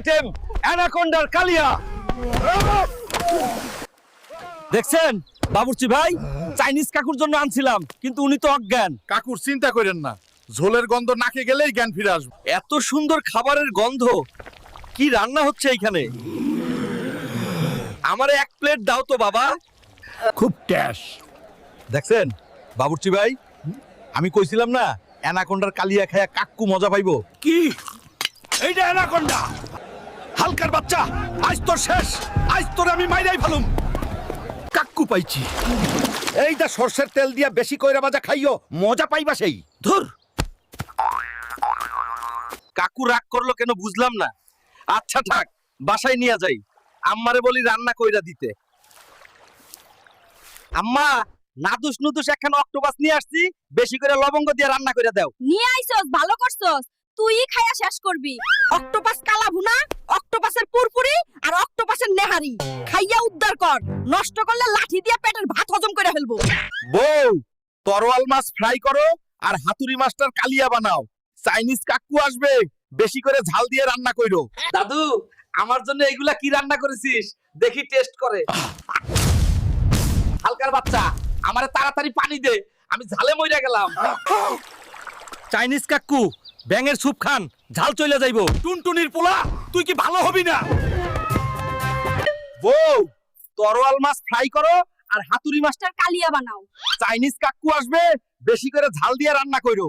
Item অ্যানাকোন্ডার কালিয়া। দেখছেন বাবুর্চি ভাই, চাইনিজ কাকুর জন্য আনছিলাম, কিন্তু উনি তো অজ্ঞান। কাকুর চিন্তা করেন না, ঝোলের গন্ধ নাকে গেলেই জ্ঞান ফিরে আসবে। এত সুন্দর খাবারের গন্ধ, কি রান্না হচ্ছে এইখানে? আমারে এক প্লেট দাও তো বাবা। খুব ট্যাশ। দেখছেন বাবুর্চি ভাই, আমি কইছিলাম না অ্যানাকোন্ডার কালিয়া খায়া কাকু মজা পাইবো। কি এইটা অ্যানাকোন্ডা? হালকার বাচ্চা, আজ তোর শেষ। আজ তোর আমি মাইরাই ফেলুম। কাকু পাইছি। এইটা সরষের তেল দিয়া বেশি কইরা ভাজা খাইও, মজা পাইবা সেই। ধুর। কাকু রাগ করলো কেন বুঝলাম না। আচ্ছা থাক, বাসায় নিয়ে যাই, আম্মারে বলি রান্না কইরা দিতে। আম্মা, নাদুস নুদুস একখানা অক্টোপাস নিয়ে আসছি, বেশি করে লবঙ্গ দিয়ে রান্না কইরা দাও। নিয়ে আইছস, ভালো করছস। তুই খায়া শেষ করবি। অক্টোপাস কালা ভুনা, অক্টোপাসের পুরপুরি আর অক্টোপাসের নেহারি খাইয়া উদ্ধার কর। নষ্ট করলে লাঠি দিয়ে পেটের ভাত হজম করে ফেলবো। বউ, তরোয়াল মাছ ফ্রাই করো আর হাতুড়ি মাছটার কালিয়া বানাও। চাইনিজ কাকু আসবে, বেশি করে ঝাল দিয়ে রান্না কইরো। দাদু, আমার জন্য এগুলা কি রান্না করেছিস? দেখি টেস্ট করে। হালকার বাচ্চা, আমারে তাড়াতাড়ি পানি দে, আমি ঝালে মইরা গেলাম। চাইনিজ কাকু, ব্যাঙের স্যুপ খান, ঝাল চলে যাইবো। টুনটুনির পোলা, তুই কি ভালো হবি না? বউ, তরোয়াল মাছ ফ্রাই করো আর হাতুড়ি মাছটা। কালিয়া বানাও। চাইনিজ কাকু আসবে, বেশি করে ঝাল দিয়ে রান্না কইরো।